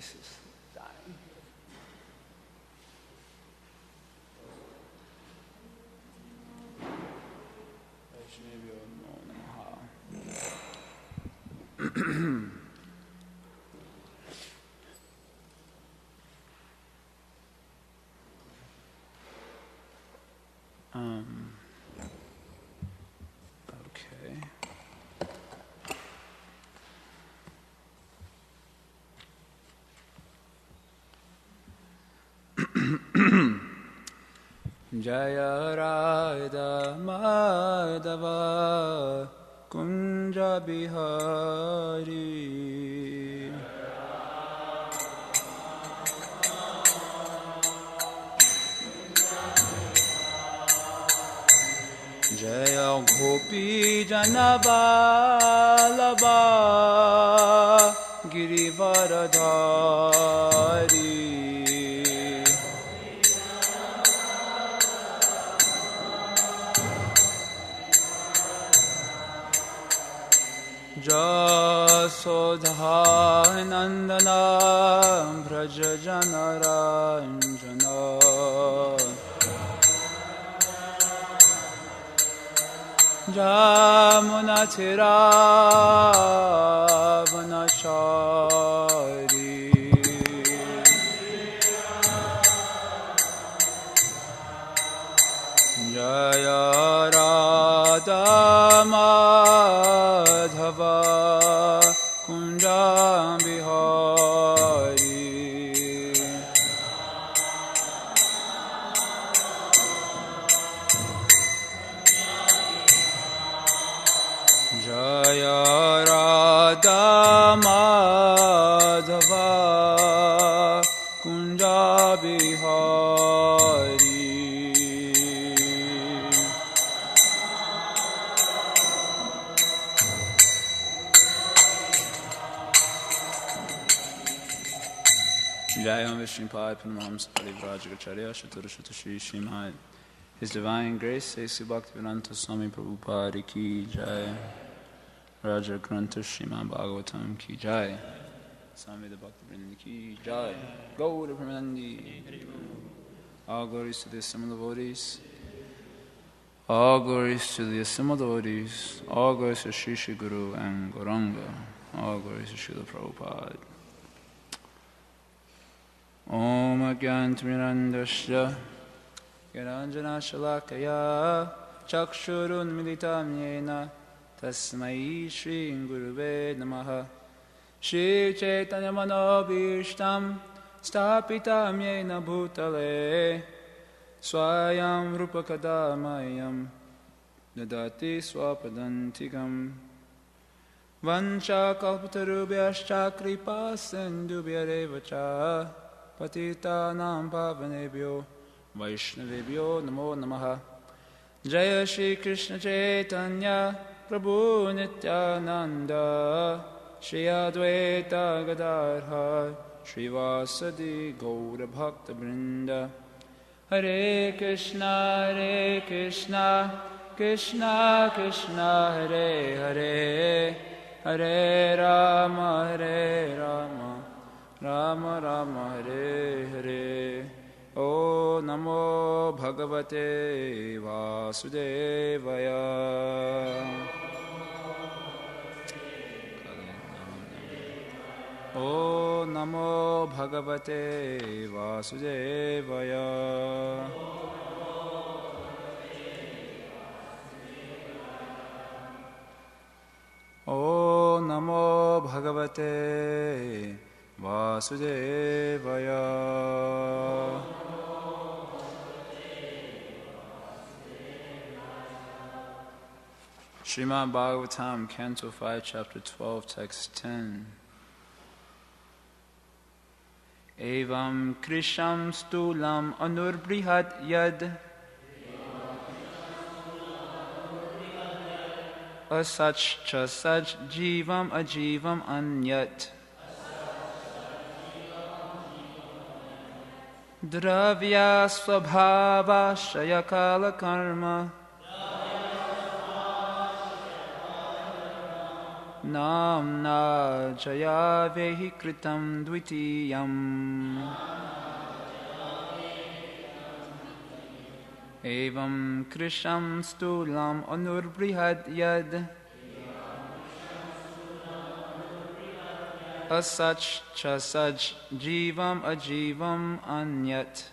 voice is dying. Okay. Jaya Radha Madhava Kunja Bihari Jaya Gopi Janavalabha Girivaradhari Jasodha Nandana Braja Janaranjana Jamunatira Vanachari Jaya Radha Madhava Kunja Bihari Jaya Radha Madhava Kunja Bihari Jayam Vishnupad Purnamams Parivrajagacharya Shaturashata Shri Srimad His Divine Grace Sesi Bhaktivedanta Swami Prabhupada Ki Jai Raja Grantha Srimad Bhagavatam Ki Jai Swami the Bhaktivinoda Ki Jai Gaura Pramanandi All glories to the assembled devotees All glories to the assembled devotees All glories to Sri Sri Guru and Gauranga All glories to Srila Prabhupada Om Agyantamirandasya Gyananjana Shalakaya Chakshurun Militam Yena Tasmai Shri Gurave Namaha Shri Chaitanya Manobhishtam Stapitam Yena Bhutale Swayam Rupakadamayam Dadati Swapadantikam Vancha Kalpatarubhyascha Kripa Sindhubhyarevacha Patita Nam Pavanebhyo Vaishnavebhyo Namo Namaha Jaya Shri Krishna Chaitanya Prabhu Nityananda Shri Advaita Gadadhar Shri Vasadi Gaura Bhakta Vrinda Hare Krishna Krishna Krishna Hare Hare Hare Rama Rama Rama Hare Hare O Namo Bhagavate Vasudevaya O Namo Bhagavate Vasudevaya O Namo Bhagavate Vasudevaya Srimad Bhagavatam, Canto 5, Chapter 12, Text 10. Evam Krisham Stulam Anurbrihat Yad Asach Cha Sach Jivam Ajivam Anyat Dravya Swabhava Shayakala Karma Namna Jaya Vehi Kritam Dvitiyam Evam Krisham Stulam Anurbrihad Yad Asach Chasaj Jivam Ajivam Anyat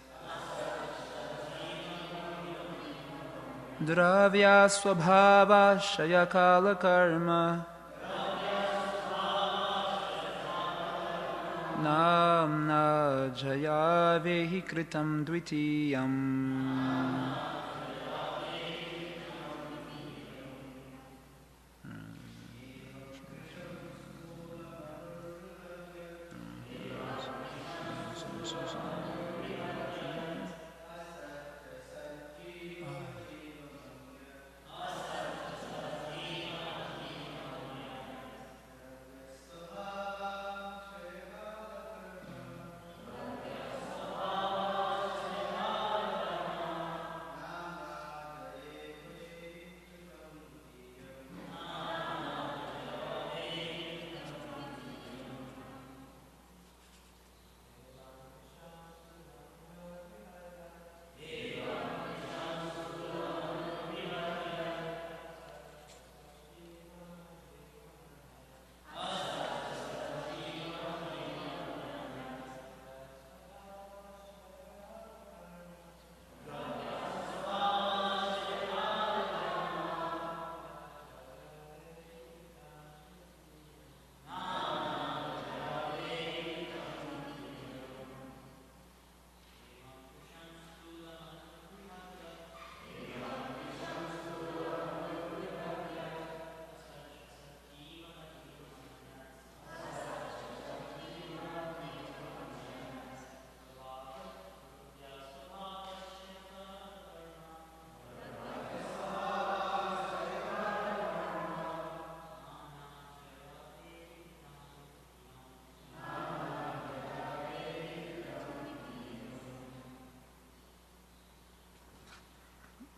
Dravya Swabhava Shayakala Karma Namna Jaya Vehi Kritam Dvitiyam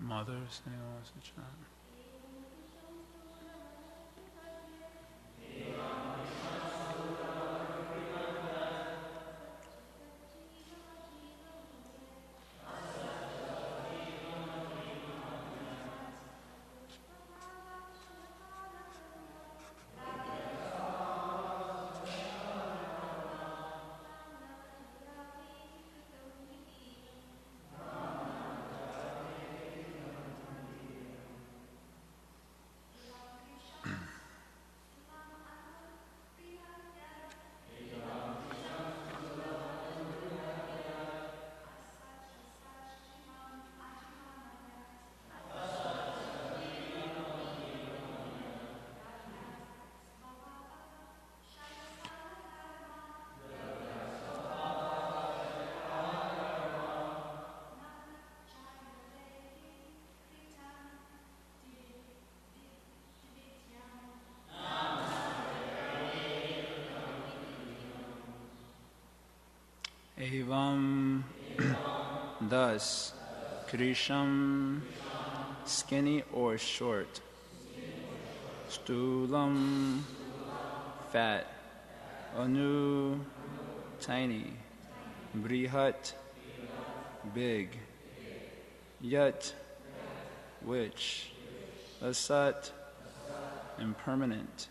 Mothers, anyone wants to chant? Evam, thus, Krisham, skinny or short, Stulam, fat, Anu, tiny, Brihat, big, Yat, which, Asat, impermanent,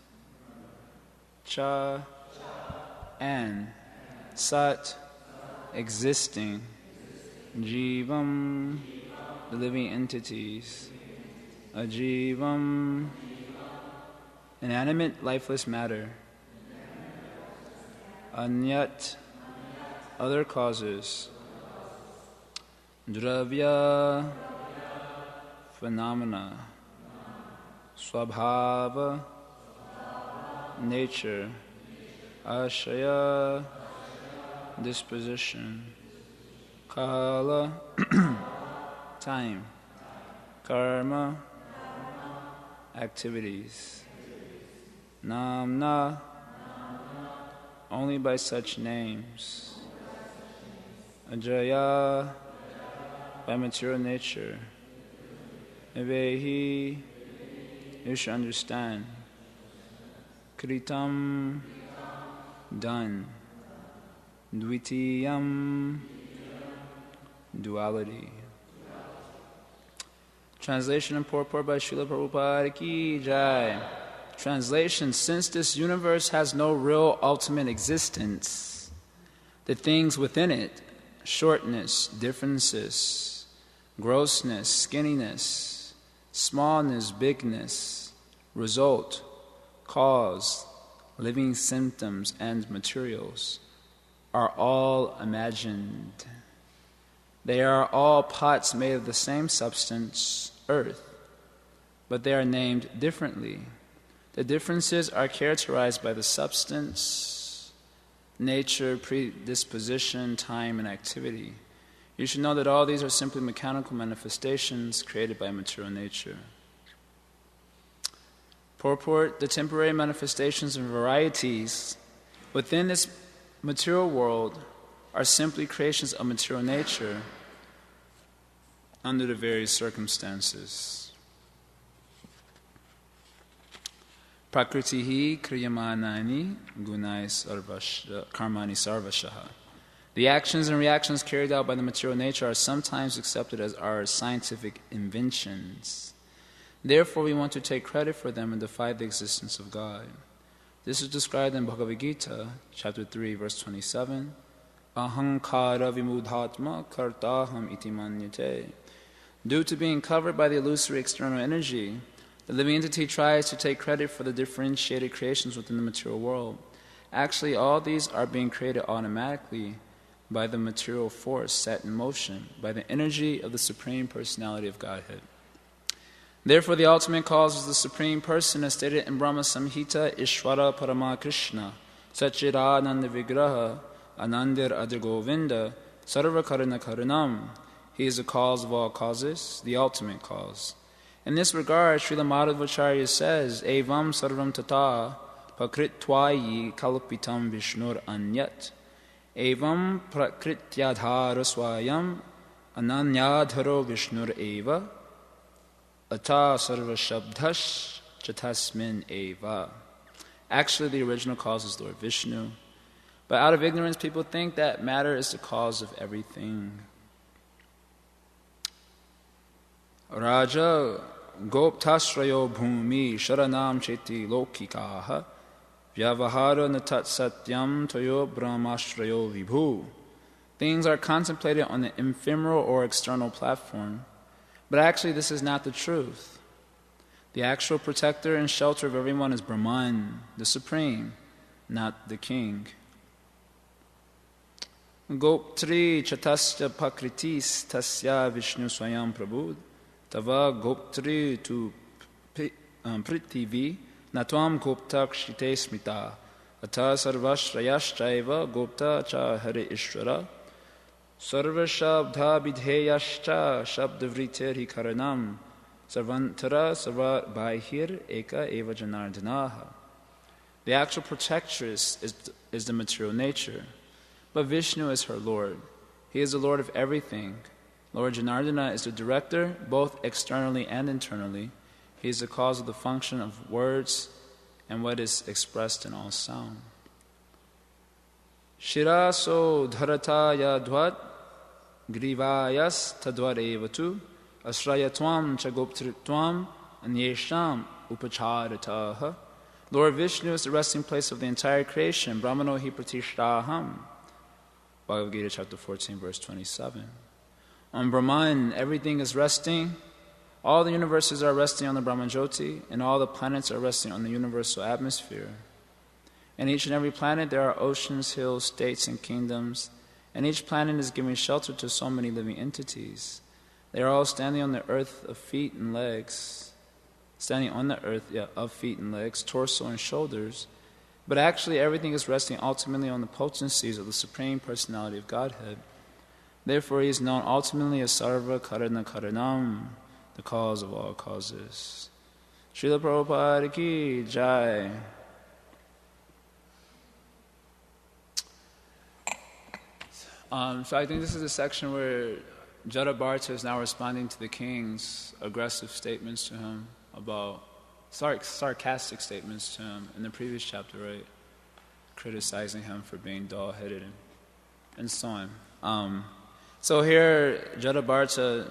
Cha, and, Sat, existing, Jivam, the living entities, Ajivam, inanimate, lifeless matter, Anyat, other causes, Dravya, phenomena, Swabhava, nature, Ashaya, disposition, Kala, time, Karma, activities, Namna, only by such names, Ajaya, by material nature, Avehi, you should understand, Kritam, done. Dvitiyam, duality. Translation and purport by Srila Prabhupada Ki Jai. Translation: since this universe has no real ultimate existence, the things within it, shortness, differences, grossness, skinniness, smallness, bigness, result, cause, living symptoms, and materials, are all imagined. They are all pots made of the same substance, earth, but they are named differently. The differences are characterized by the substance, nature, predisposition, time, and activity. You should know that all these are simply mechanical manifestations created by material nature. Purport: the temporary manifestations and varieties within this material world are simply creations of material nature under the various circumstances. Prakritihi kriyamanani gunai karmani sarvashaha. The actions and reactions carried out by the material nature are sometimes accepted as our scientific inventions. Therefore, we want to take credit for them and defy the existence of God. This is described in Bhagavad Gita, chapter 3, verse 27. Ahankara vimudhatma kartaham iti manyate. Due to being covered by the illusory external energy, the living entity tries to take credit for the differentiated creations within the material world. Actually, all these are being created automatically by the material force set in motion, by the energy of the Supreme Personality of Godhead. Therefore, the ultimate cause is the Supreme Person, as stated in Brahma Samhita, Ishvara Parama Krishna, Satchidananda Vigraha, Anandir Adigovinda, Sarva Karana Karanam. He is the cause of all causes, the ultimate cause. In this regard, Srila Madhvacharya says, Evam Sarvam Tata Pakritvayi Kalpitam Vishnur Anyat. Evam Prakrityadhara Swayam Ananyadharo Vishnur Eva Ata Sarva Shabdash Chatasmin Eva. Actually, the original cause is Lord Vishnu. But out of ignorance, people think that matter is the cause of everything. Raja Goptasrayo Bhumi Sharanam Cheti Lokikaha Vyavahara Natat Satyam Toyo Brahmashrayo Vibhu. Things are contemplated on the ephemeral or external platform, but actually this is not the truth. The actual protector and shelter of everyone is Brahman, the Supreme, not the King. Goptri chatasya pakritis tasya Vishnu swayam prabhud tava goptri tu prithivi natvam gopta kshite smita ata sarvashrayashchaiva gopta cha hare ishvara sarva shabdha vidheyashcha shabdavriter hi karanam sarvantara sarva bahir eka eva janardanaha. The actual protectress is the material nature, but Vishnu is her Lord. He is the Lord of everything. Lord Janardana is the director, both externally and internally. He is the cause of the function of words and what is expressed in all sound. Shiraso dharataya dvat grivayas tadvat evatu asrayatvam chagoptritvam anyesham upacharataha. Lord Vishnu is the resting place of the entire creation. Brahmano hi pratishtaham. Bhagavad Gita chapter 14, verse 27. On Brahman, everything is resting. All the universes are resting on the Brahmanjyoti, and all the planets are resting on the universal atmosphere. In each and every planet there are oceans, hills, states, and kingdoms, and each planet is giving shelter to so many living entities. They are all standing on the earth of feet and legs, torso and shoulders. But actually everything is resting ultimately on the potencies of the Supreme Personality of Godhead. Therefore he is known ultimately as Sarva Karana Karanam, the cause of all causes. Srila Prabhupada Ki Jai. So I think this is a section where Jada Bharata is now responding to the king's aggressive statements to him about sarcastic statements to him in the previous chapter, right? Criticizing him for being dull-headed and so on. So here, Jadabharata,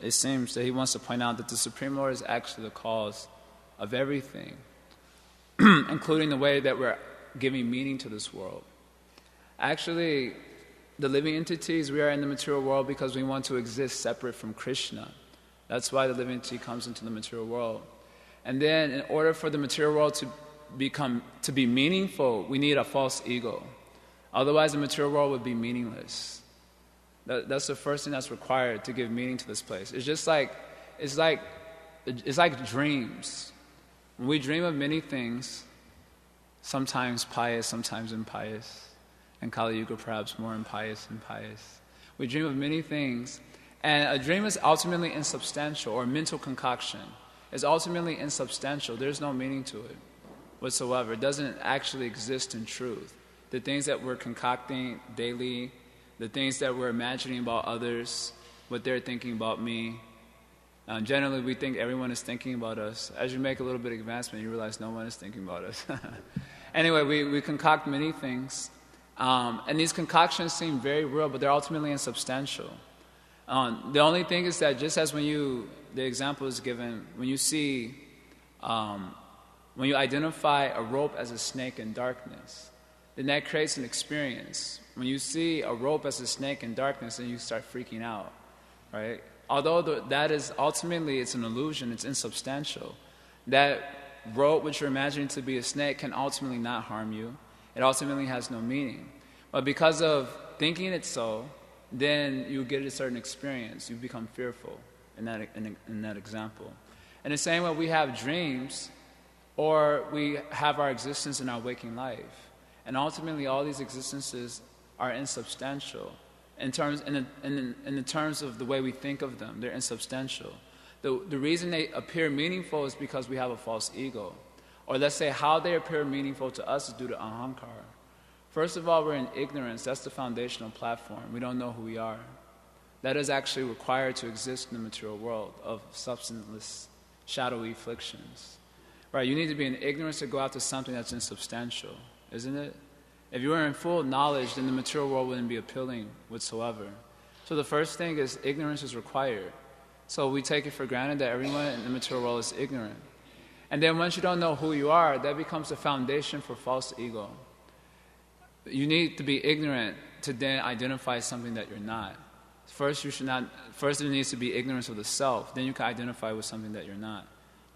it seems that he wants to point out that the Supreme Lord is actually the cause of everything, including the way that we're giving meaning to this world. Actually, the living entities, we are in the material world because we want to exist separate from Krishna. That's why the living entity comes into the material world. And then in order for the material world to be meaningful, we need a false ego. Otherwise, the material world would be meaningless. That's the first thing that's required to give meaning to this place. It's like dreams. When we dream of many things, sometimes pious, sometimes impious, and Kali Yuga perhaps more impious and pious. We dream of many things, and a dream is ultimately insubstantial, or mental concoction is ultimately insubstantial. There's no meaning to it whatsoever. It doesn't actually exist in truth. The things that we're concocting daily, the things that we're imagining about others, what they're thinking about me, generally we think everyone is thinking about us. As you make a little bit of advancement, you realize no one is thinking about us. Anyway, we concoct many things, and these concoctions seem very real, but they're ultimately insubstantial. The only thing is that just as the example is given, when you identify a rope as a snake in darkness, then that creates an experience. When you see a rope as a snake in darkness, then you start freaking out, right? Although that is ultimately, it's an illusion, it's insubstantial. That rope which you're imagining to be a snake can ultimately not harm you. It ultimately has no meaning. But because of thinking it so, then you get a certain experience. You become fearful in that example. In the same way, we have dreams, or we have our existence in our waking life. And ultimately, all these existences are insubstantial in the terms of the way we think of them. They're insubstantial. The reason they appear meaningful is because we have a false ego. Or let's say how they appear meaningful to us is due to ahankara. First of all, we're in ignorance. That's the foundational platform. We don't know who we are. That is actually required to exist in the material world of substanceless, shadowy afflictions. Right? You need to be in ignorance to go after something that's insubstantial, isn't it? If you were in full knowledge, then the material world wouldn't be appealing whatsoever. So the first thing is ignorance is required. So we take it for granted that everyone in the material world is ignorant. And then once you don't know who you are, that becomes the foundation for false ego. You need to be ignorant to then identify something that you're not. First there needs to be ignorance of the self, then you can identify with something that you're not.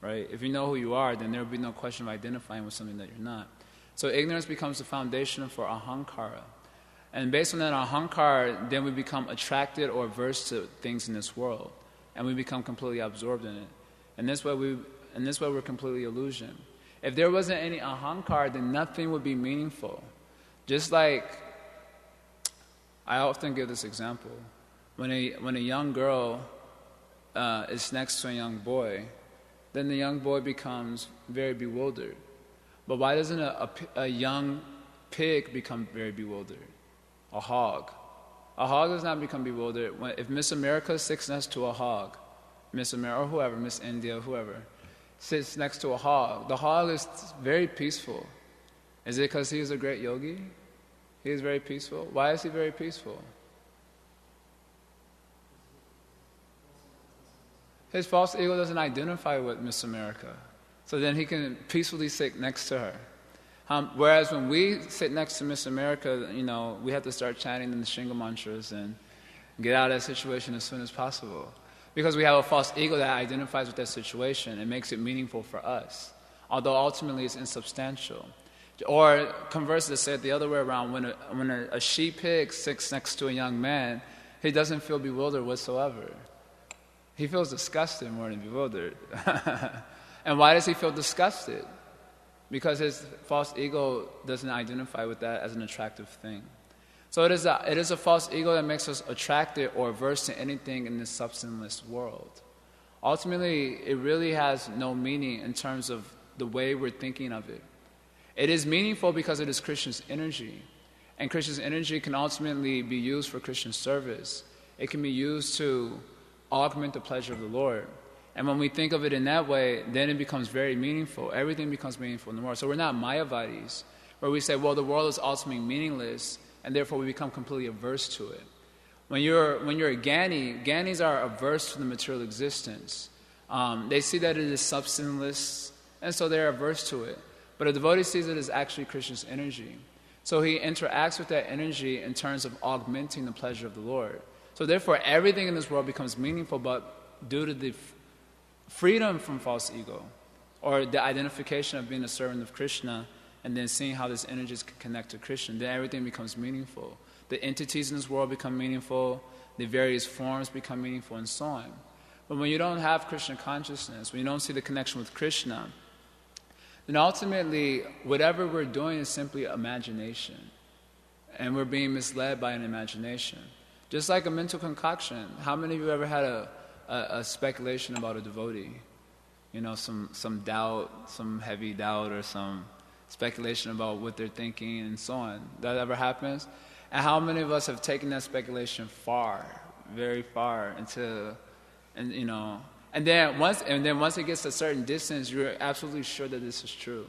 Right? If you know who you are, then there will be no question of identifying with something that you're not. So ignorance becomes the foundation for ahankara. And based on that ahankara, then we become attracted or averse to things in this world. And we become completely absorbed in it. And this way we're completely illusion. If there wasn't any ahankara, then nothing would be meaningful. Just like, I often give this example. When a young girl is next to a young boy, then the young boy becomes very bewildered. But why doesn't a young pig become very bewildered? A hog. A hog does not become bewildered. If Miss America sits next to a hog, Miss America, or whoever, Miss India, whoever, sits next to a hog, the hog is very peaceful. Is it because he is a great yogi? He is very peaceful. Why is he very peaceful? His false ego doesn't identify with Miss America. So then he can peacefully sit next to her. Whereas when we sit next to Miss America, we have to start chanting the Shinga mantras and get out of that situation as soon as possible. Because we have a false ego that identifies with that situation and makes it meaningful for us, although ultimately it's insubstantial. Or conversely, say it the other way around, when a she-pig sits next to a young man, he doesn't feel bewildered whatsoever. He feels disgusted more than bewildered. And why does he feel disgusted? Because his false ego doesn't identify with that as an attractive thing. So it is a false ego that makes us attracted or averse to anything in this substanceless world. Ultimately, it really has no meaning in terms of the way we're thinking of it. It is meaningful because it is Krishna's energy. And Krishna's energy can ultimately be used for Krishna's service. It can be used to augment the pleasure of the Lord. And when we think of it in that way, then it becomes very meaningful. Everything becomes meaningful in the world. So we're not Mayavadis, where we say, well, the world is ultimately meaningless, and therefore we become completely averse to it. When you're a Gyani, Gyanis are averse to the material existence. They see that it is substanceless, and so they're averse to it. But a devotee sees it as actually Krishna's energy. So he interacts with that energy in terms of augmenting the pleasure of the Lord. So therefore, everything in this world becomes meaningful, but due to the freedom from false ego, or the identification of being a servant of Krishna, and then seeing how this energy can connect to Krishna, then everything becomes meaningful. The entities in this world become meaningful, the various forms become meaningful, and so on. But when you don't have Krishna consciousness, when you don't see the connection with Krishna, then ultimately, whatever we're doing is simply imagination. And we're being misled by an imagination. Just like a mental concoction. How many of you ever had a speculation about a devotee? You know, some doubt, some heavy doubt, or some speculation about what they're thinking and so on. That ever happens? And how many of us have taken that speculation far, very far, and then once it gets a certain distance, you're absolutely sure that this is true.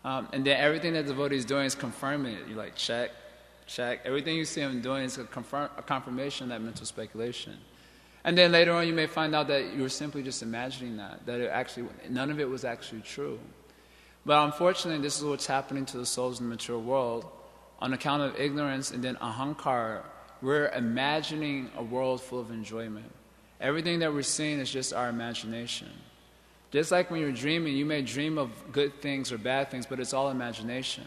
And then everything that the devotee is doing is confirming it. You're like, check. Everything you see him doing is a confirmation of that mental speculation. And then later on, you may find out that you were simply just imagining that none of it was actually true. But unfortunately, this is what's happening to the souls in the material world. On account of ignorance and then ahankara, we're imagining a world full of enjoyment. Everything that we're seeing is just our imagination. Just like when you're dreaming, you may dream of good things or bad things, but it's all imagination.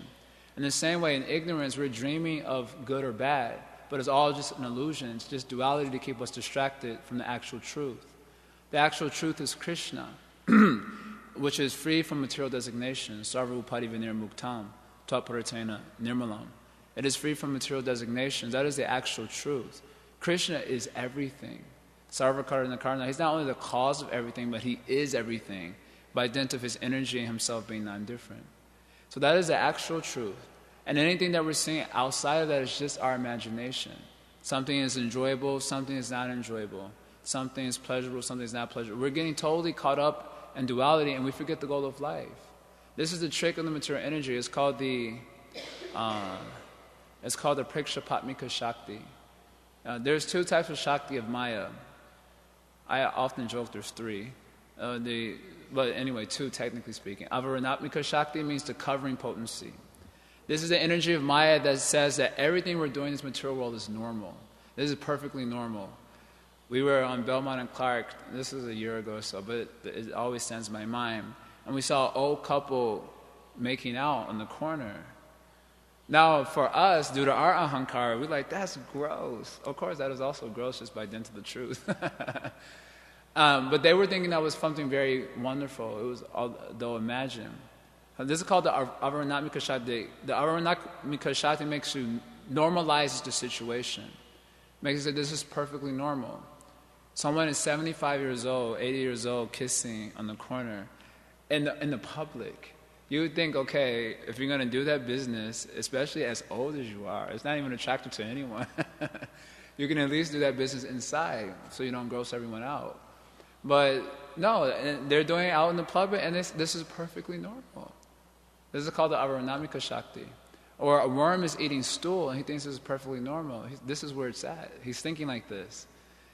In the same way, in ignorance, we're dreaming of good or bad, but it's all just an illusion. It's just duality to keep us distracted from the actual truth. The actual truth is Krishna, which is free from material designation, sarva upadi vinir muktam, tatparitena nirmalam. It is free from material designations. That is the actual truth. Krishna is everything. Sarva karana karana. He's not only the cause of everything, but he is everything by dint of his energy and himself being non-different. So that is the actual truth. And anything that we're seeing outside of that is just our imagination. Something is enjoyable, something is not enjoyable. Something is pleasurable, something is not pleasurable. We're getting totally caught up in duality and we forget the goal of life. This is the trick of the material energy. It's called the Prikshapatmika Shakti. There's two types of Shakti of Maya. I often joke there's three. But anyway, two technically speaking. Avaranatmika Shakti means the covering potency. This is the energy of Maya that says that everything we're doing in this material world is normal. This is perfectly normal. We were on Belmont and Clark, this was a year ago or so, but it always stands in my mind. And we saw an old couple making out on the corner. Now, for us, due to our ahankara, we're like, that's gross. Of course, that is also gross just by dint of the truth. But they were thinking that was something very wonderful. It was, they'll imagine. This is called the Avaranatmika Shakti. The Avaranatmika Shakti makes you normalize the situation. Makes you say, this is perfectly normal. Someone is 75 years old, 80 years old, kissing on the corner in the public. You would think, okay, if you're going to do that business, especially as old as you are, it's not even attractive to anyone. You can at least do that business inside so you don't gross everyone out. But no, they're doing it out in the public, and this is perfectly normal. This is called the Avaranatmika Shakti. Or a worm is eating stool, and he thinks this is perfectly normal. This is where it's at. He's thinking like this.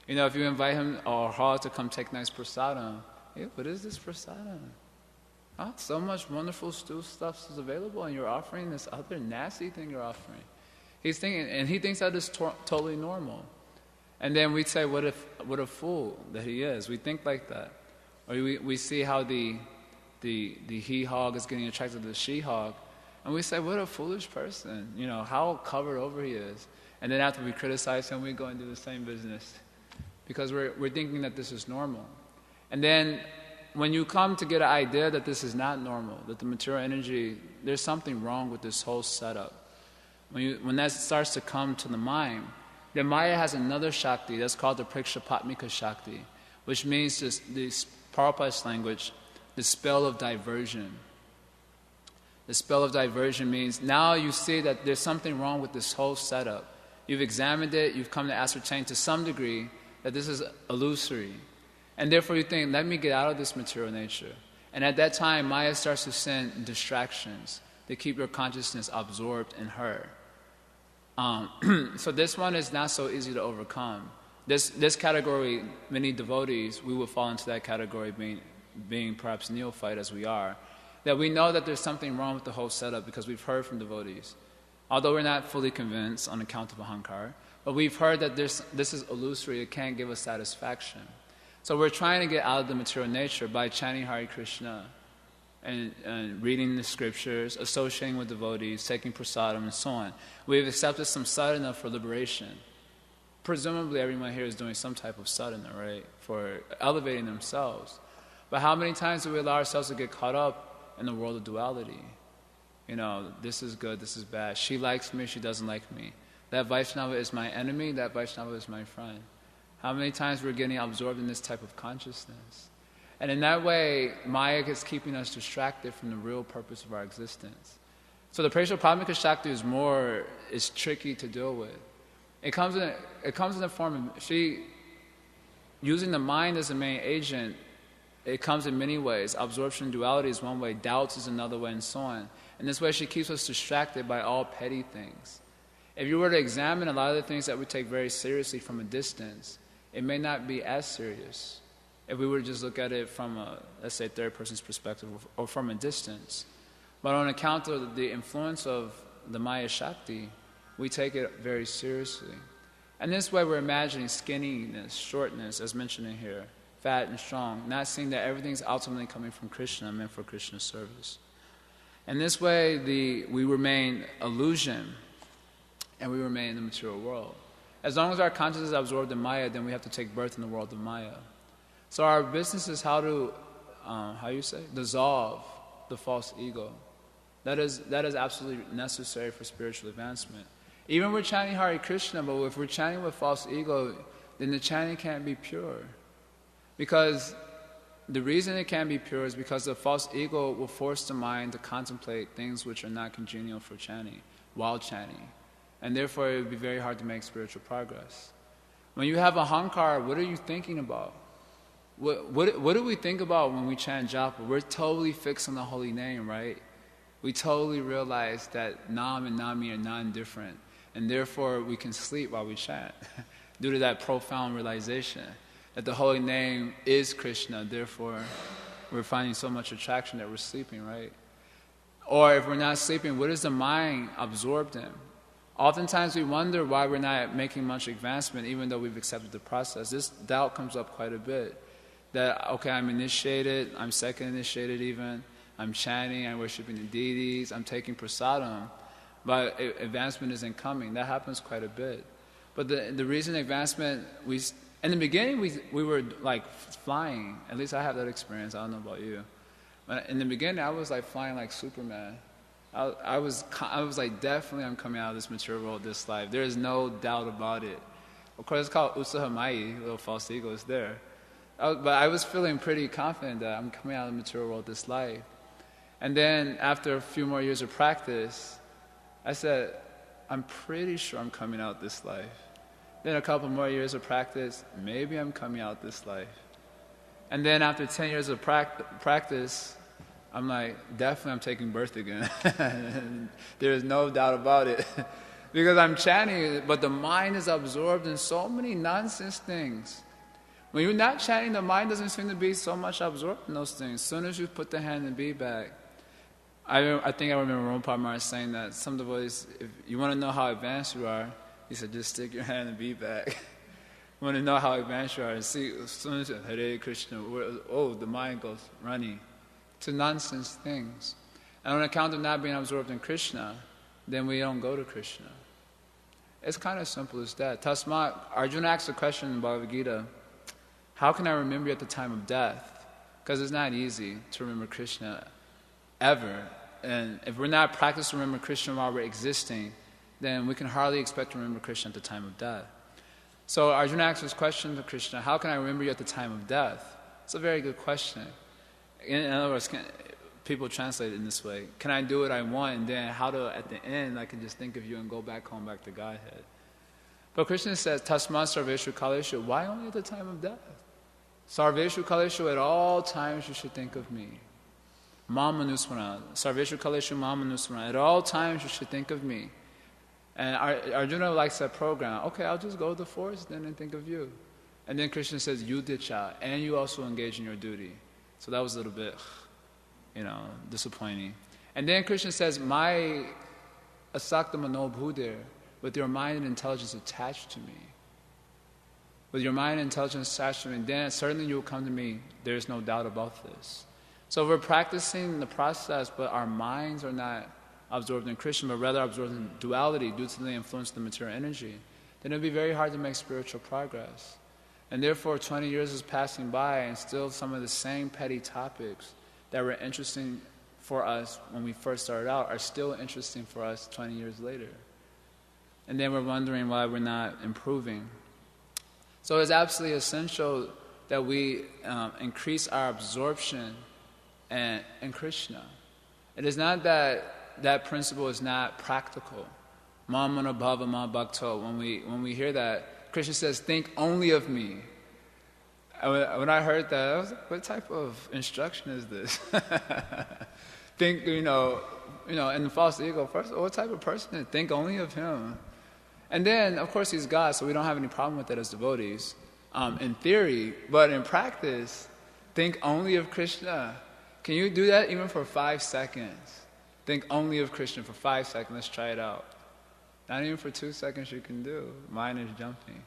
You know, if you invite him or her to come take nice prasadam, hey, what is this prasadam? Oh, so much wonderful stool stuff is available, and you're offering this other nasty thing you're offering. He's thinking, and he thinks that is totally normal. And then we'd say, what a fool that he is. We think like that. Or we see how the he-hog is getting attracted to the she-hog, and we say, what a foolish person. You know, how covered over he is. And then after we criticize him, we go and do the same business. Because we're thinking that this is normal. And then when you come to get an idea that this is not normal, that the material energy, there's something wrong with this whole setup. When that starts to come to the mind, then Maya has another Shakti that's called the Prikshapatmika Shakti, which means this Prabhupada's language, the spell of diversion. The spell of diversion means now you see that there's something wrong with this whole setup. You've examined it, you've come to ascertain to some degree that this is illusory. And therefore you think, let me get out of this material nature. And at that time, Maya starts to send distractions to keep your consciousness absorbed in her. So this one is not so easy to overcome. This category, many devotees, we will fall into that category being perhaps neophyte as we are, that we know that there's something wrong with the whole setup because we've heard from devotees. Although we're not fully convinced on account of ahankara, but we've heard that this is illusory, it can't give us satisfaction. So we're trying to get out of the material nature by chanting Hare Krishna and reading the scriptures, associating with devotees, taking prasadam, and so on. We've accepted some sadhana for liberation. Presumably everyone here is doing some type of sadhana, right, for elevating themselves. But how many times do we allow ourselves to get caught up in the world of duality? You know, this is good, this is bad. She likes me, she doesn't like me. That Vaishnava is my enemy, that Vaishnava is my friend. How many times we're getting absorbed in this type of consciousness? And in that way, Maya is keeping us distracted from the real purpose of our existence. So the Prasya Pramika Shakti is tricky to deal with. It comes in the form of, using the mind as the main agent, it comes in many ways. Absorption duality is one way, doubts is another way, and so on. In this way, she keeps us distracted by all petty things. If you were to examine a lot of the things that we take very seriously from a distance, it may not be as serious if we were to just look at it from a, let's say, third person's perspective or from a distance. But on account of the influence of the Maya Shakti, we take it very seriously. And this way we're imagining skinniness, shortness, as mentioned in here, fat and strong, not seeing that everything's ultimately coming from Krishna, meant for Krishna's service. And this way we remain illusion, and we remain in the material world. As long as our consciousness is absorbed in Maya, then we have to take birth in the world of Maya. So our business is how to, dissolve the false ego. That is absolutely necessary for spiritual advancement. Even we're chanting Hare Krishna, but if we're chanting with false ego, then the chanting can't be pure. Because the reason it can't be pure is because the false ego will force the mind to contemplate things which are not congenial for chanting, while chanting. And therefore it would be very hard to make spiritual progress. When you have ahankara, what are you thinking about? What do we think about when we chant japa? We're totally fixed on the holy name, right? We totally realize that nam and nami are non-different, and therefore we can sleep while we chant due to that profound realization that the holy name is Krishna, therefore we're finding so much attraction that we're sleeping, right? Or if we're not sleeping, what is the mind absorbed in? Oftentimes we wonder why we're not making much advancement even though we've accepted the process. This doubt comes up quite a bit. That, okay, I'm initiated, I'm second initiated even, I'm chanting, I'm worshiping the deities, I'm taking prasadam, but advancement isn't coming. That happens quite a bit. But the reason advancement, in the beginning we were like flying. At least I have that experience, I don't know about you. But in the beginning I was like flying like Superman. I was like, definitely I'm coming out of this material world, this life. There is no doubt about it. Of course it's called Utsahamai, little false ego is there. But I was feeling pretty confident that I'm coming out of the material world this life. And then after a few more years of practice, I said, I'm pretty sure I'm coming out this life. Then a couple more years of practice, maybe I'm coming out this life. And then after 10 years of practice, I'm like, definitely I'm taking birth again. There is no doubt about it. Because I'm chanting, but the mind is absorbed in so many nonsense things. When you're not chanting, the mind doesn't seem to be so much absorbed in those things. As soon as you put the hand in the bead bag, I think I remember Ronpa Maharaj saying that some devotees, if you want to know how advanced you are, he said, just stick your hand in the bead bag. You want to know how advanced you are, and see, as soon as you Hare Krishna, the mind goes running to nonsense things. And on account of not being absorbed in Krishna, then we don't go to Krishna. It's kind of simple as that. Tasmat, Arjuna asked a question in Bhagavad Gita, how can I remember you at the time of death? Because it's not easy to remember Krishna ever. And if we're not practicing to remember Krishna while we're existing, then we can hardly expect to remember Krishna at the time of death. So Arjuna asks this question to Krishna, how can I remember you at the time of death? It's a very good question. In other words, people translate it in this way. Can I do what I want, and then at the end, I can just think of you and go back home, back to Godhead? But Krishna says, Tasmat sarveshu kaleshu, why only at the time of death? Sarveshu kaleshu, at all times you should think of me. Mam manusmara. Sarveshu kaleshu mam manusmara. At all times you should think of me. And Arjuna likes that program. Okay, I'll just go to the forest then and think of you. And then Krishna says, Yudicha, and you also engage in your duty. So that was a little bit, disappointing. And then Krishna says, my asakta mano bhudir, with your mind and intelligence attached to me. With your mind and intelligence attached to me, then certainly you will come to me. There's no doubt about this. So we're practicing the process, but our minds are not absorbed in Krishna, but rather absorbed in duality due to the influence of the material energy. Then it would be very hard to make spiritual progress. And therefore, 20 years is passing by, and still some of the same petty topics that were interesting for us when we first started out are still interesting for us 20 years later. And then we're wondering why we're not improving. So it's absolutely essential that we increase our absorption in Krishna. It is not that principle is not practical. Mamana bhava ma bhakto. When we hear that, Krishna says, think only of me. When I heard that, I was like, what type of instruction is this? Think, in the false ego, first, what type of person is think only of him? And then, of course, he's God, so we don't have any problem with that as devotees, in theory. But in practice, think only of Krishna. Can you do that even for 5 seconds? Think only of Krishna for 5 seconds. Let's try it out. Not even for 2 seconds you can do. Mine is jumping.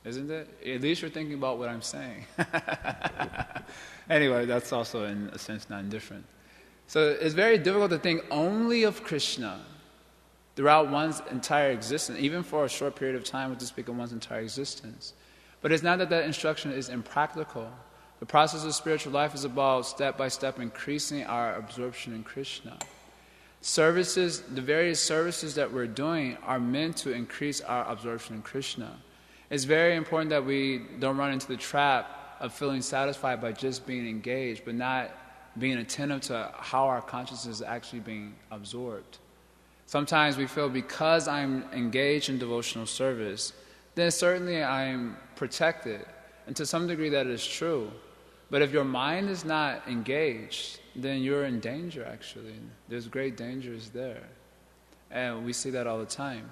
Isn't it? At least you're thinking about what I'm saying. Anyway, that's also, in a sense, not indifferent. So it's very difficult to think only of Krishna throughout one's entire existence, even for a short period of time, to speak of one's entire existence. But it's not that instruction is impractical. The process of spiritual life is about step by step increasing our absorption in Krishna. Services, the various services that we're doing are meant to increase our absorption in Krishna. It's very important that we don't run into the trap of feeling satisfied by just being engaged, but not being attentive to how our consciousness is actually being absorbed. Sometimes we feel because I'm engaged in devotional service, then certainly I'm protected. And to some degree that is true. But if your mind is not engaged, then you're in danger actually. There's great dangers there. And we see that all the time.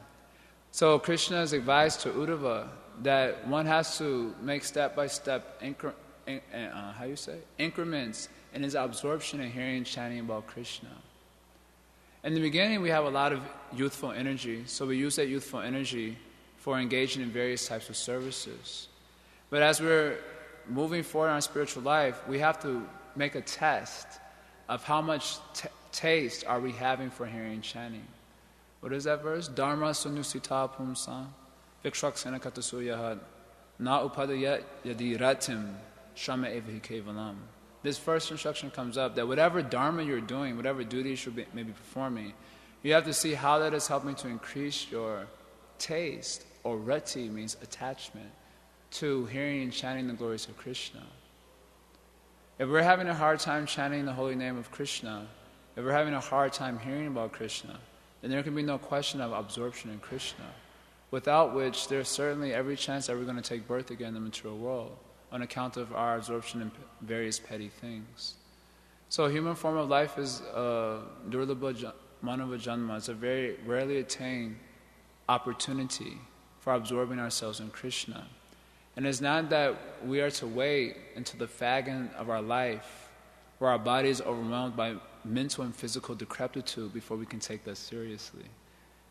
So Krishna's advice to Uddhava that one has to make step-by-step increments in his absorption and hearing and chanting about Krishna. In the beginning, we have a lot of youthful energy, so we use that youthful energy for engaging in various types of services. But as we're moving forward in our spiritual life, we have to make a test of how much taste are we having for hearing and chanting. What is that verse? Dharma sunusita pumsam vikshaksena katasuyahat na upadayat yadi ratim shama evahi kevalam. This first instruction comes up that whatever dharma you're doing, whatever duty you should may be performing, you have to see how that is helping to increase your taste, or rati means attachment, to hearing and chanting the glories of Krishna. If we're having a hard time chanting the holy name of Krishna, if we're having a hard time hearing about Krishna, then there can be no question of absorption in Krishna, without which there's certainly every chance that we're going to take birth again in the material world on account of our absorption in various petty things. So a human form of life is durlabha manava janma. It's a very rarely attained opportunity for absorbing ourselves in Krishna. And it's not that we are to wait until the faggot of our life, where our body is overwhelmed by mental and physical decrepitude, before we can take that seriously.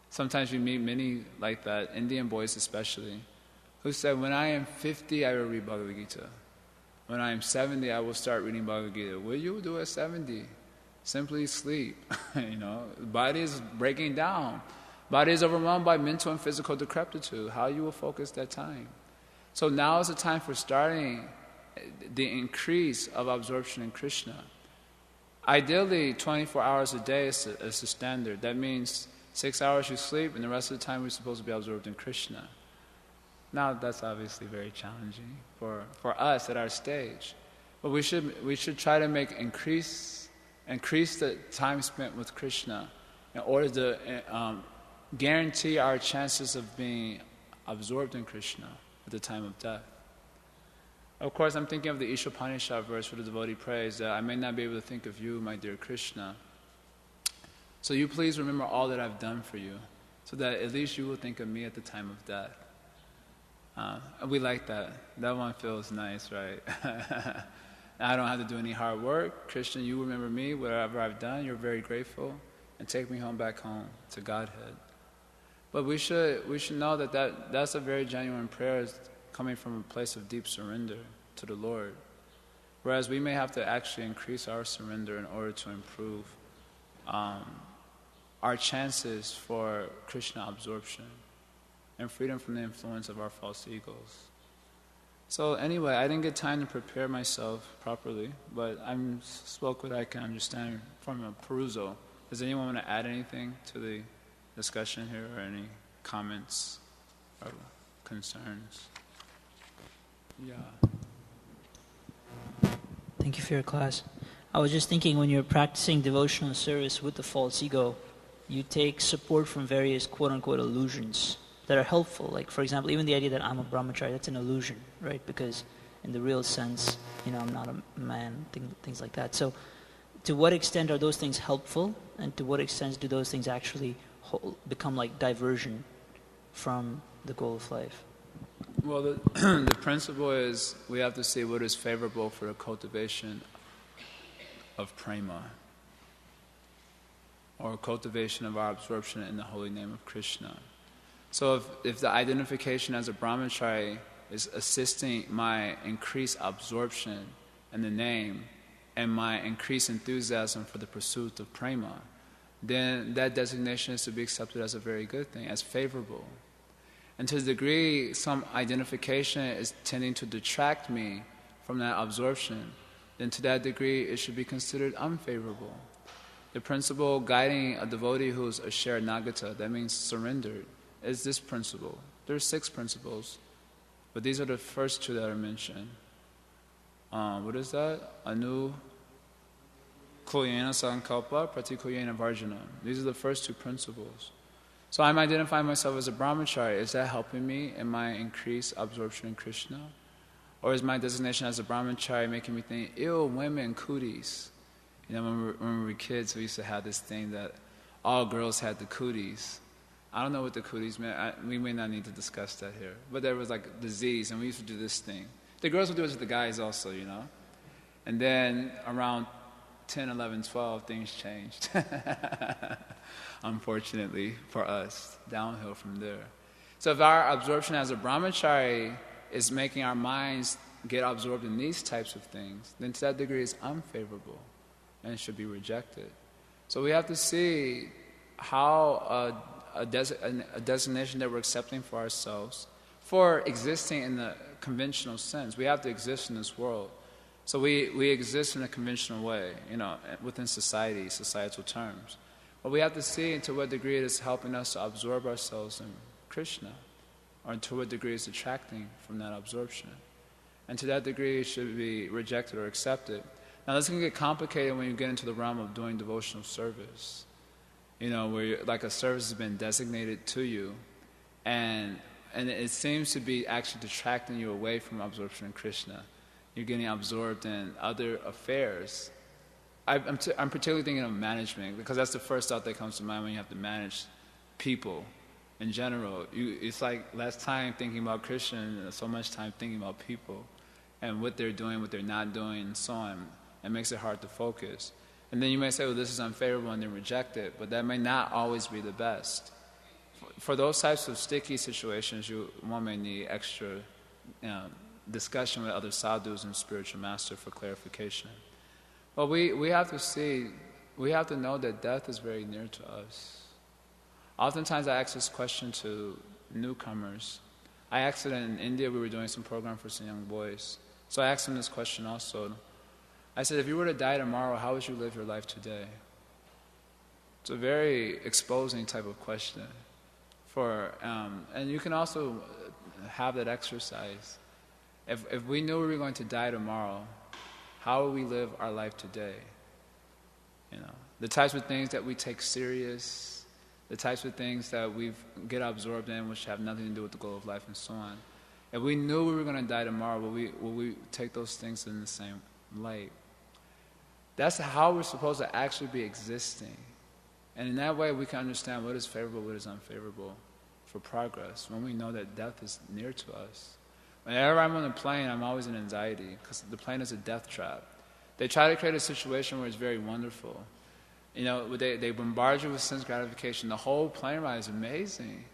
Sometimes we meet many like that, Indian boys especially, who said, when I am 50, I will read Bhagavad Gita. When I am 70, I will start reading Bhagavad Gita. What you will do at 70? Simply sleep. The body is breaking down. Body is overwhelmed by mental and physical decrepitude. How you will focus that time? So now is the time for starting the increase of absorption in Krishna. Ideally, 24 hours a day is the standard. That means 6 hours you sleep, and the rest of the time we're supposed to be absorbed in Krishna. Now that's obviously very challenging for us at our stage. But we should try to increase the time spent with Krishna in order to guarantee our chances of being absorbed in Krishna at the time of death. Of course, I'm thinking of the Ishopanishad verse where the devotee prays that I may not be able to think of you, my dear Krishna. So you please remember all that I've done for you, so that at least you will think of me at the time of death. We like that. That one feels nice, right? I don't have to do any hard work. Krishna, you remember me, whatever I've done, you're very grateful, and take me back home to Godhead. But we should know that's a very genuine prayer coming from a place of deep surrender to the Lord. Whereas we may have to actually increase our surrender in order to improve our chances for Krishna absorption and freedom from the influence of our false egos. So anyway, I didn't get time to prepare myself properly, but I spoke what I can understand from a perusal. Does anyone want to add anything to the discussion here, or any comments or concerns? Yeah. Thank you for your class. I was just thinking, when you're practicing devotional service with the false ego, you take support from various quote-unquote illusions that are helpful. Like, for example, even the idea that I'm a brahmachari, that's an illusion, right? Because in the real sense, I'm not a man, things like that. So to what extent are those things helpful, and to what extent do those things actually become like diversion from the goal of life? Well, the principle is we have to see what is favorable for the cultivation of prema, or cultivation of our absorption in the holy name of Krishna. So if the identification as a brahmachari is assisting my increased absorption in the name and my increased enthusiasm for the pursuit of prema, then that designation is to be accepted as a very good thing, as favorable. And to the degree some identification is tending to detract me from that absorption, then to that degree it should be considered unfavorable. The principle guiding a devotee who's a sharanagata, that means surrendered, is this principle. There are 6 principles, but these are the first 2 that are mentioned. What is that? Anu Kulyena Sankalpa Pratikulyena Varjana. These are the first 2 principles. So I'm identifying myself as a brahmachari. Is that helping me in my increased absorption in Krishna? Or is my designation as a brahmachari making me think, ew, women, cooties? When we were kids, we used to have this thing that all girls had the cooties. I don't know what the cooties meant. We may not need to discuss that here. But there was like disease, and we used to do this thing. The girls would do it to the guys also, And then around 10, 11, 12, things changed. Unfortunately for us, downhill from there. So if our absorption as a brahmachari is making our minds get absorbed in these types of things, then to that degree it's unfavorable and should be rejected. So we have to see how a designation that we're accepting for ourselves, for existing in the conventional sense. We have to exist in this world. So we exist in a conventional way, within societal terms. But we have to see to what degree it is helping us to absorb ourselves in Krishna, or to what degree it's detracting from that absorption. And to that degree it should be rejected or accepted. Now this can get complicated when you get into the realm of doing devotional service. Where like a service has been designated to you, and it seems to be actually detracting you away from absorption in Krishna. You're getting absorbed in other affairs. I'm particularly thinking of management, because that's the first thought that comes to mind when you have to manage people in general. It's like less time thinking about Krishna and so much time thinking about people and what they're doing, what they're not doing, and so on. It makes it hard to focus. And then you may say, well, this is unfavorable, and then reject it, but that may not always be the best. For those types of sticky situations, one may need extra discussion with other sadhus and spiritual master for clarification. But we have to know that death is very near to us. Oftentimes I ask this question to newcomers. I asked it in India. We were doing some program for some young boys. So I asked them this question also. I said, if you were to die tomorrow, how would you live your life today? It's a very exposing type of question. And you can also have that exercise. If we knew we were going to die tomorrow, how would we live our life today? The types of things that we take serious, the types of things that we get absorbed in, which have nothing to do with the goal of life, and so on. If we knew we were going to die tomorrow, would we take those things in the same light? That's how we're supposed to actually be existing. And in that way, we can understand what is favorable, what is unfavorable for progress, when we know that death is near to us. Whenever I'm on a plane, I'm always in anxiety, because the plane is a death trap. They try to create a situation where it's very wonderful. You know, they bombard you with sense gratification. The whole plane ride is amazing.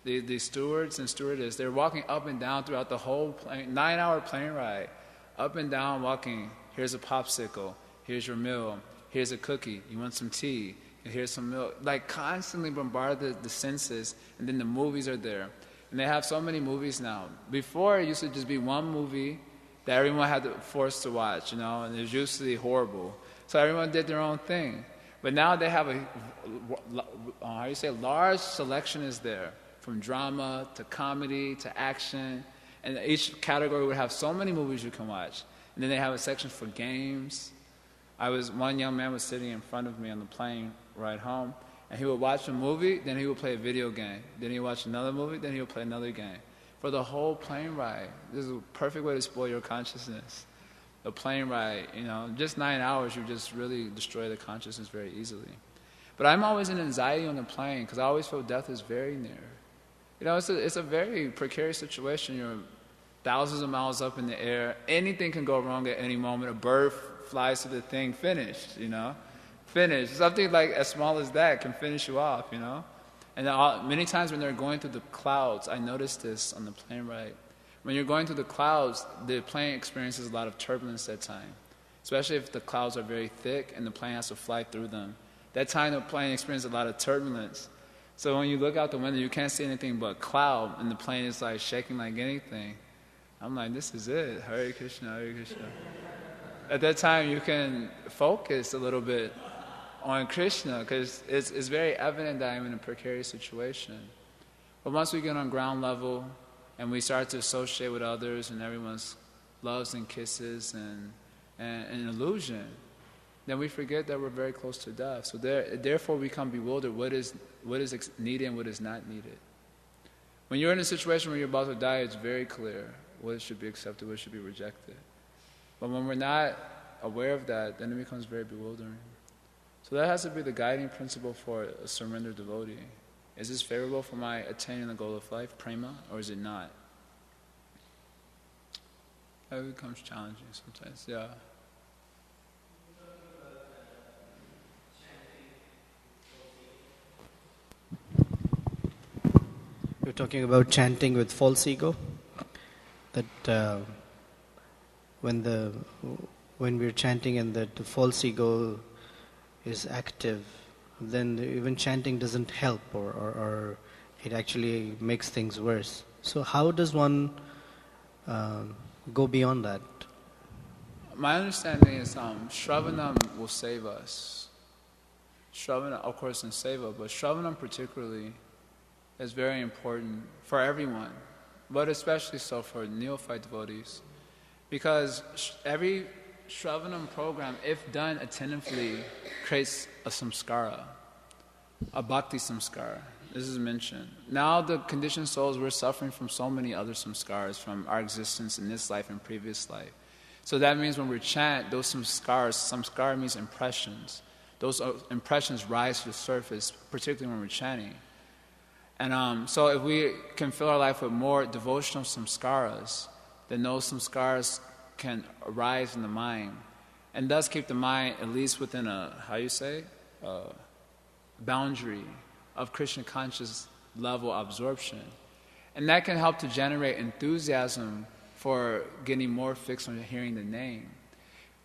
The stewards and stewardess, they're walking up and down throughout the whole plane, 9-hour plane ride, up and down walking. Here's a popsicle. Here's your meal. Here's a cookie. You want some tea? Here's some milk. Like, constantly bombard the senses, and then the movies are there. And they have so many movies now. Before, it used to just be one movie that everyone had to force to watch, you know, and it was usually horrible. So everyone did their own thing. But now they have large selection is there, from drama to comedy to action. And each category would have so many movies you can watch. And then they have a section for games. One young man was sitting in front of me on the plane ride home, and he would watch a movie, then he would play a video game. Then he would watch another movie, then he would play another game. For the whole plane ride. This is a perfect way to spoil your consciousness. The plane ride, you know, just 9 hours, you just really destroy the consciousness very easily. But I'm always in anxiety on the plane, because I always feel death is very near. You know, it's a very precarious situation. You're thousands of miles up in the air. Anything can go wrong at any moment. A bird flies to the thing, finished, you know. Finished. Something like as small as that can finish you off, you know. And many times when they're going through the clouds, I noticed this on the plane ride. When you're going through the clouds, the plane experiences a lot of turbulence that time, especially if the clouds are very thick and the plane has to fly through them. That time the plane experiences a lot of turbulence. So when you look out the window, you can't see anything but cloud, and the plane is like shaking like anything. I'm like, this is it. Hare Krishna, Hare Krishna. At that time, you can focus a little bit on Krishna, because it's very evident that I'm in a precarious situation. But once we get on ground level and we start to associate with others and everyone's loves and kisses and an illusion, then we forget that we're very close to death. So therefore we become bewildered what is needed and what is not needed. When you're in a situation where you're about to die, it's very clear what should be accepted, what should be rejected. But when we're not aware of that, then it becomes very bewildering. So that has to be the guiding principle for a surrendered devotee. Is this favorable for my attaining the goal of life, prema, or is it not? That becomes challenging sometimes, yeah. You're talking about chanting with false ego. That when we're chanting and that the false ego is active, then even chanting doesn't help, or it actually makes things worse. So how does one go beyond that? My understanding is Shravanam will save us. Shravanam, of course, can save us, but Shravanam particularly is very important for everyone, but especially so for neophyte devotees, because every Shravanam program, if done attentively, creates a samskara, a bhakti samskara. This is mentioned. Now the conditioned souls, we're suffering from so many other samskaras from our existence in this life and previous life. So that means when we chant, those samskara means impressions. Those impressions rise to the surface, particularly when we're chanting. And so if we can fill our life with more devotional samskaras, then those samskaras can arise in the mind, and thus keep the mind at least within a boundary of Krishna conscious level absorption. And that can help to generate enthusiasm for getting more fixed on hearing the name.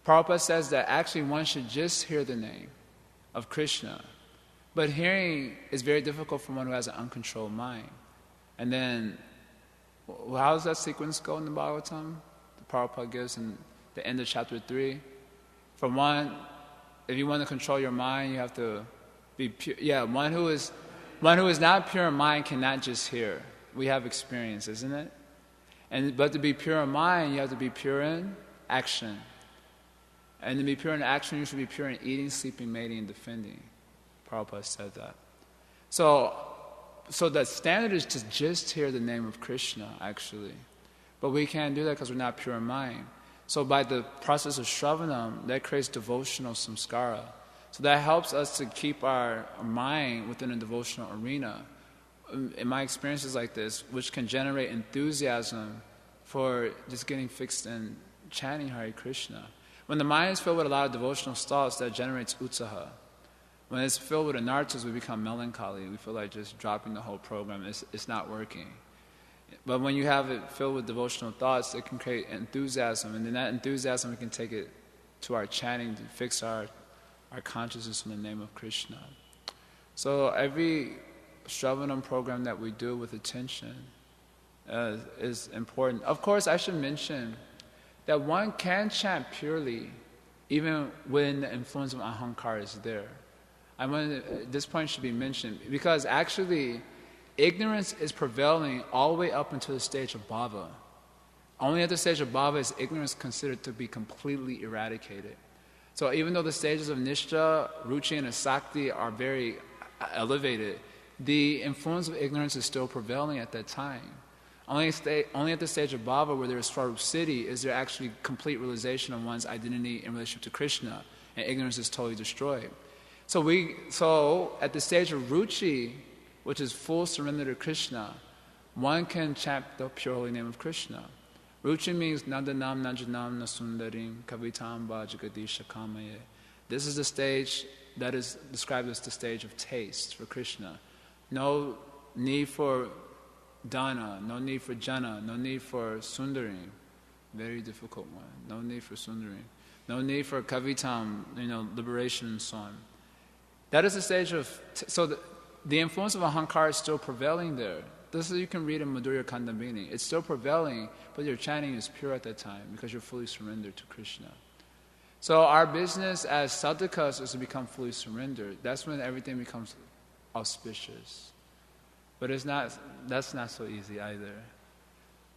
Prabhupada says that actually one should just hear the name of Krishna. But hearing is very difficult for one who has an uncontrolled mind. And then, how does that sequence go in the Bhagavatam? The Prabhupada gives in the end of chapter 3. For one, if you want to control your mind, you have to be pure. Yeah, one who is not pure in mind cannot just hear. We have experience, isn't it? But to be pure in mind, you have to be pure in action. And to be pure in action, you should be pure in eating, sleeping, mating, and defending. Prabhupada said that. So the standard is to just hear the name of Krishna, actually. But we can't do that because we're not pure in mind. So by the process of Shravanam, that creates devotional samskara. So that helps us to keep our mind within a devotional arena. In my experiences like this, which can generate enthusiasm for just getting fixed in chanting Hare Krishna. When the mind is filled with a lot of devotional thoughts, that generates utsaha. When it's filled with anarthas, we become melancholy. We feel like just dropping the whole program. It's not working. But when you have it filled with devotional thoughts, it can create enthusiasm. And then that enthusiasm, we can take it to our chanting to fix our consciousness in the name of Krishna. So every Shravanam program that we do with attention is important. Of course, I should mention that one can chant purely even when the influence of ahankara is there. This point should be mentioned because actually ignorance is prevailing all the way up until the stage of bhava. Only at the stage of bhava is ignorance considered to be completely eradicated. So even though the stages of nishta, ruchi, and asakti are very elevated, the influence of ignorance is still prevailing at that time. Only at the stage of bhava, where there is swarup siddhi, is there actually complete realization of one's identity in relationship to Krishna, and ignorance is totally destroyed. So at the stage of ruchi, which is full surrender to Krishna, one can chant the pure holy name of Krishna. Ruchi means nadanam najanam nasundarim kavitam bhajagadisha kamaye. This is the stage that is described as the stage of taste for Krishna. No need for dana, no need for jana, no need for sundarim. Very difficult one. No need for sundarim. No need for kavitam, liberation and so on. That is the stage of... The influence of ahankara is still prevailing there. This is, you can read in Madhurya Kandambini. It's still prevailing, but your chanting is pure at that time because you're fully surrendered to Krishna. So our business as sadhakas is to become fully surrendered. That's when everything becomes auspicious. But that's not so easy either.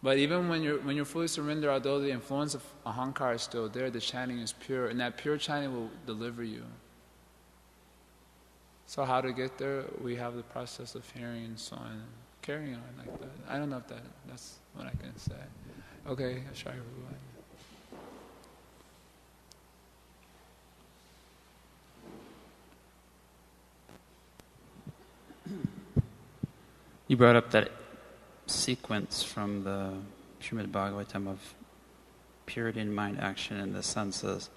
But even when you're fully surrendered, although the influence of ahankara is still there, the chanting is pure, and that pure chanting will deliver you. So how to get there? We have the process of hearing and so on, carrying on like that. I don't know if that's what I can say. Okay, I'll show everyone. You brought up that sequence from the Srimad Bhagavatam of purity in mind, action, and the senses.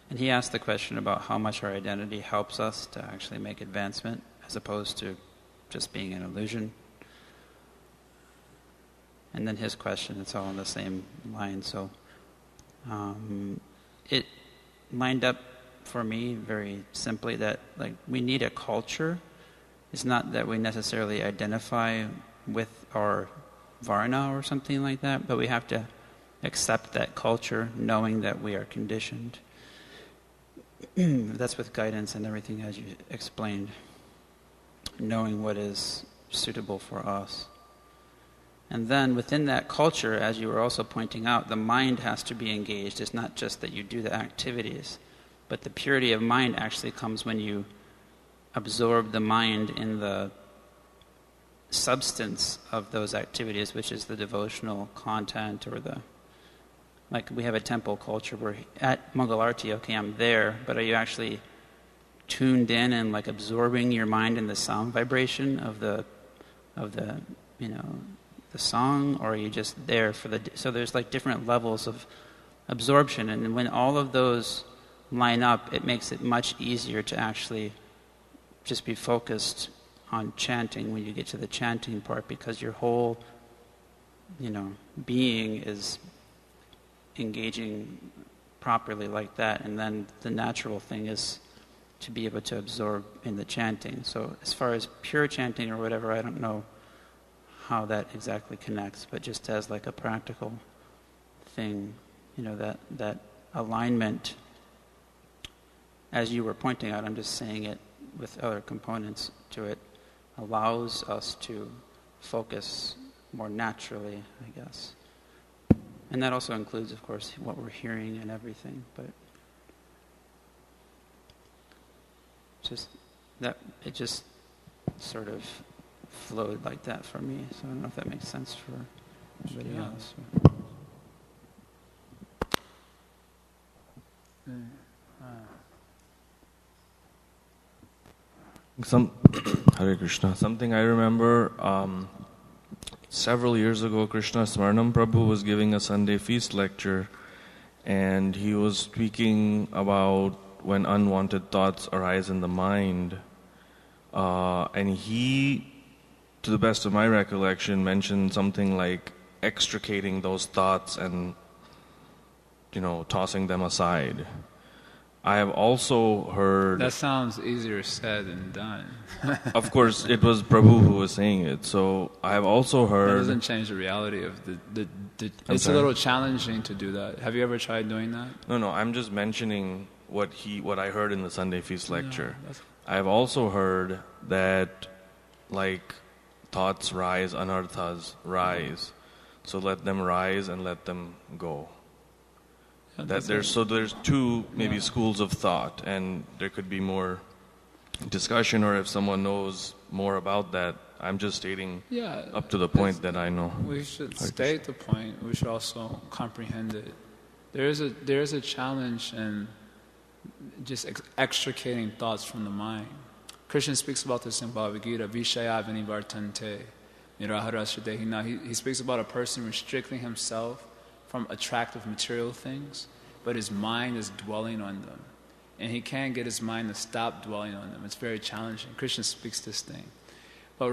And he asked the question about how much our identity helps us to actually make advancement as opposed to just being an illusion. And then his question, it's all in the same line. So it lined up for me very simply that we need a culture. It's not that we necessarily identify with our varna or something like that, but we have to accept that culture knowing that we are conditioned. That's with guidance and everything as you explained, knowing what is suitable for us. And then within that culture, as you were also pointing out, the mind has to be engaged. It's not just that you do the activities, but the purity of mind actually comes when you absorb the mind in the substance of those activities, which is the devotional content or we have a temple culture where at Mangalarti, okay, I'm there, but are you actually tuned in and absorbing your mind in the sound vibration of the song, or are you just there so there's different levels of absorption, and when all of those line up, it makes it much easier to actually just be focused on chanting when you get to the chanting part, because your whole being is engaging properly like that, and then the natural thing is to be able to absorb in the chanting. So as far as pure chanting or whatever, I don't know how that exactly connects, but just as a practical thing, that alignment, as you were pointing out, I'm just saying it with other components to it, allows us to focus more naturally, I guess. And that also includes, of course, what we're hearing and everything, but it just sort of flowed like that for me. So I don't know if that makes sense for anybody else. Hare Krishna. Something I remember several years ago, Krishna Smarnam Prabhu was giving a Sunday feast lecture, and he was speaking about when unwanted thoughts arise in the mind. And he, to the best of my recollection, mentioned something like extricating those thoughts and, tossing them aside. I have also heard... That sounds easier said than done. Of course, it was Prabhu who was saying it. So I have also heard... That doesn't change the reality of the it's a little challenging to do that. Have you ever tried doing that? No, I'm just mentioning what I heard in the Sunday Feast lecture. I have also heard that, thoughts rise, anarthas rise. So let them rise and let them go. There's two maybe schools of thought, and there could be more discussion, or if someone knows more about that, I'm just stating up to the point that I know. We should state the point. We should also comprehend it. There is a challenge in just extricating thoughts from the mind. Krishna speaks about this in Bhagavad Gita. Vishaya vinivartante nirahara. Now he speaks about a person restricting himself from attractive material things, but his mind is dwelling on them. And he can't get his mind to stop dwelling on them. It's very challenging. Krishna speaks this thing. But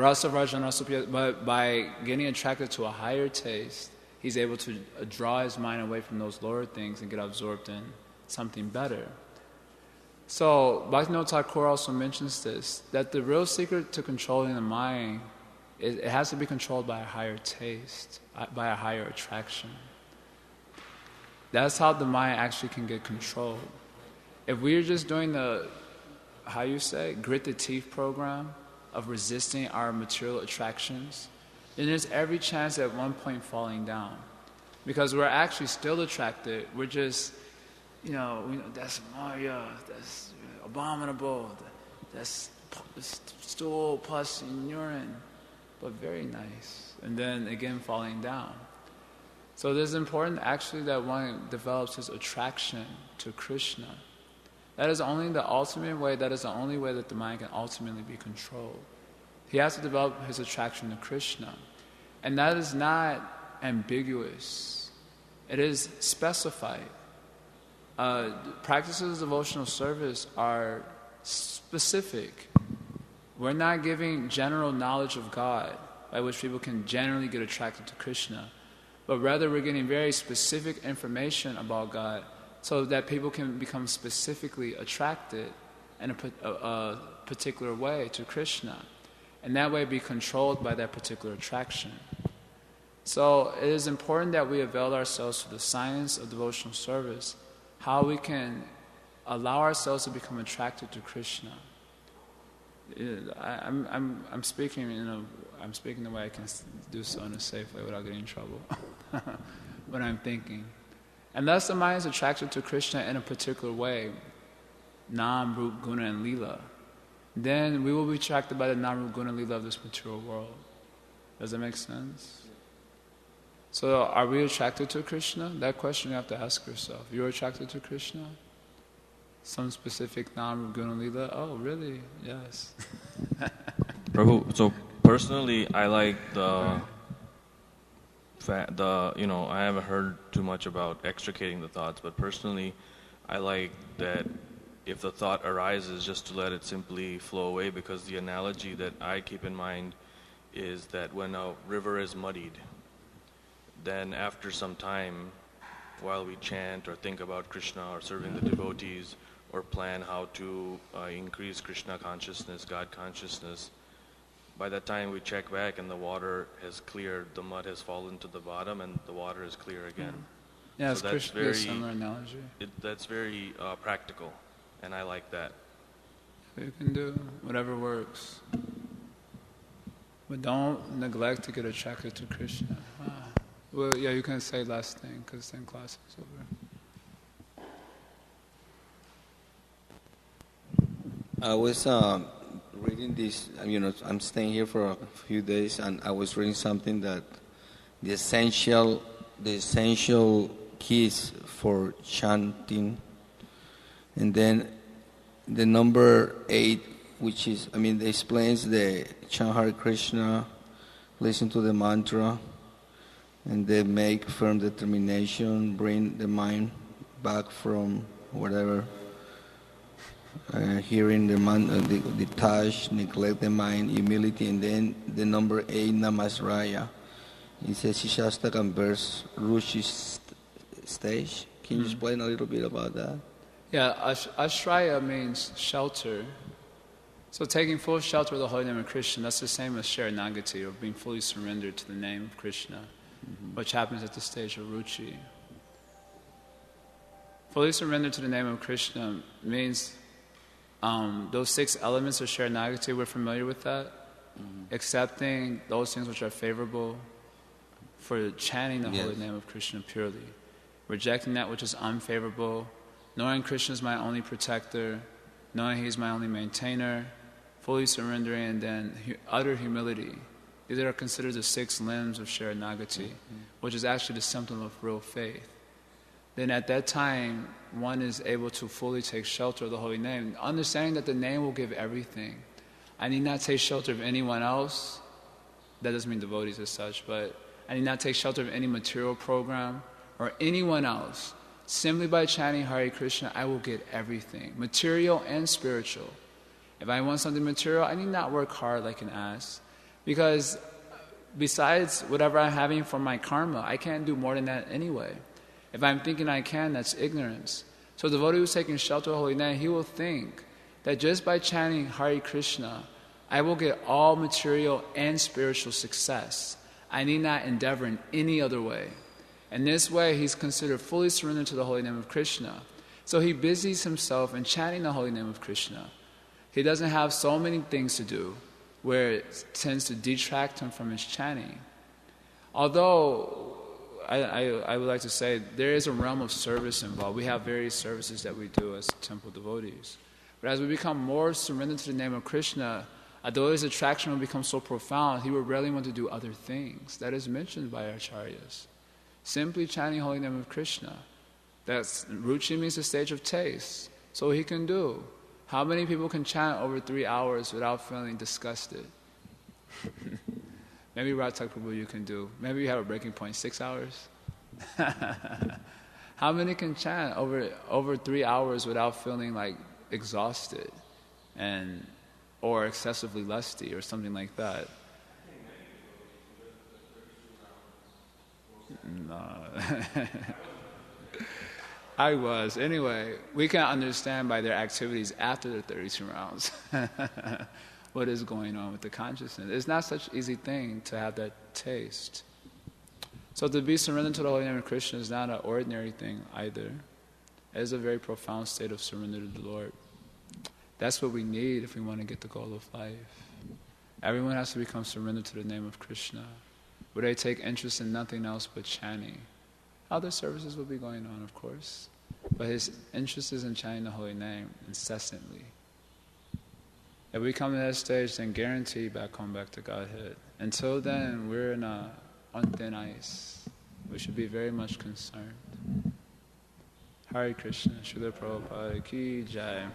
by getting attracted to a higher taste, he's able to draw his mind away from those lower things and get absorbed in something better. So Bhaktivinoda Thakur also mentions this, that the real secret to controlling the mind, it has to be controlled by a higher taste, by a higher attraction. That's how the mind actually can get controlled. If we're just doing the, grit the teeth program of resisting our material attractions, then there's every chance at one point falling down. Because we're actually still attracted. We're just, that's Maya, that's abominable, that's stool, pus, and urine, but very nice. And then again falling down. So it is important actually that one develops his attraction to Krishna. That is only the ultimate way, that is the only way that the mind can ultimately be controlled. He has to develop his attraction to Krishna. And that is not ambiguous. It is specified. Practices of devotional service are specific. We're not giving general knowledge of God by which people can generally get attracted to Krishna, but rather we're getting very specific information about God so that people can become specifically attracted in a particular way to Krishna, and that way be controlled by that particular attraction. So it is important that we avail ourselves to the science of devotional service, how we can allow ourselves to become attracted to Krishna. I'm speaking, I'm speaking the way I can do so in a safe way without getting in trouble. What I'm thinking. Unless the mind is attracted to Krishna in a particular way, Nam, Rup, Guna, and Lila, then we will be attracted by the Nam, Rup, Guna, and Lila of this material world. Does that make sense? So are we attracted to Krishna? That question you have to ask yourself. You're attracted to Krishna? Some specific Nam, Rup, Guna, and Lila? Oh, really? Yes. Prabhu, so personally, I like I haven't heard too much about extricating the thoughts, but personally, I like that if the thought arises, just to let it simply flow away, because the analogy that I keep in mind is that when a river is muddied, then after some time, while we chant or think about Krishna or serving the devotees or plan how to increase Krishna consciousness, God consciousness, by that time we check back and the water has cleared, the mud has fallen to the bottom and the water is clear again. Yeah, so it's a similar analogy. That's very practical, and I like that. You can do whatever works. But don't neglect to get attracted to Krishna. Well, yeah, you can say last thing, because then class is over. I was reading this, I'm staying here for a few days, and I was reading something that the essential keys for chanting, and then the number 8 which is, it explains the chant Hare Krishna, listen to the mantra, and then make firm determination, bring the mind back from whatever, hearing the detach, neglect the mind, humility, and then the number 8, Namasraya. It says Shastakam verse Rushi stage. Can you explain a little bit about that? Yeah, Ashraya means shelter. So taking full shelter of the holy name of Krishna, that's the same as Sharanagati, or being fully surrendered to the name of Krishna, which happens at the stage of Ruchi. Fully surrendered to the name of Krishna means those 6 elements of Sharanagati, we're familiar with that. Accepting those things which are favorable for chanting the holy name of Krishna purely. Rejecting that which is unfavorable, knowing Krishna is my only protector, knowing He is my only maintainer, fully surrendering, and then utter humility. These are considered the 6 limbs of Sharanagati, which is actually the symptom of real faith. Then at that time, one is able to fully take shelter of the holy name, understanding that the name will give everything. I need not take shelter of anyone else. That doesn't mean devotees as such, but I need not take shelter of any material program or anyone else. Simply by chanting Hare Krishna, I will get everything, material and spiritual. If I want something material, I need not work hard like an ass. Because besides whatever I'm having from my karma, I can't do more than that anyway. If I'm thinking I can, that's ignorance. So the devotee who's taking shelter of the holy name, he will think that just by chanting Hare Krishna, I will get all material and spiritual success. I need not endeavor in any other way. In this way, he's considered fully surrendered to the holy name of Krishna. So he busies himself in chanting the holy name of Krishna. He doesn't have so many things to do where it tends to detract him from his chanting. Although, I would like to say, there is a realm of service involved. We have various services that we do as temple devotees. But as we become more surrendered to the name of Krishna, although his attraction will become so profound, he will rarely want to do other things. That is mentioned by acharyas. Simply chanting holy name of Krishna. That's ruchi means the stage of taste. So he can do. How many people can chant over 3 hours without feeling disgusted? Maybe Ratak Prabhu you can do. Maybe you have a breaking point, 6 hours? How many can chant over 3 hours without feeling like exhausted or excessively lusty or something like that? No. I was. Anyway, we can understand by their activities after the 32 rounds what is going on with the consciousness. It's not such an easy thing to have that taste. So to be surrendered to the holy name of Krishna is not an ordinary thing either. It is a very profound state of surrender to the Lord. That's what we need if we want to get the goal of life. Everyone has to become surrendered to the name of Krishna, where they take interest in nothing else but chanting. Other services will be going on, of course, but his interest is in chanting the holy name incessantly. If we come to that stage, then guarantee back home, back to Godhead. Until then, we're on thin ice. We should be very much concerned. Hare Krishna, Srila Prabhupada Ki Jai.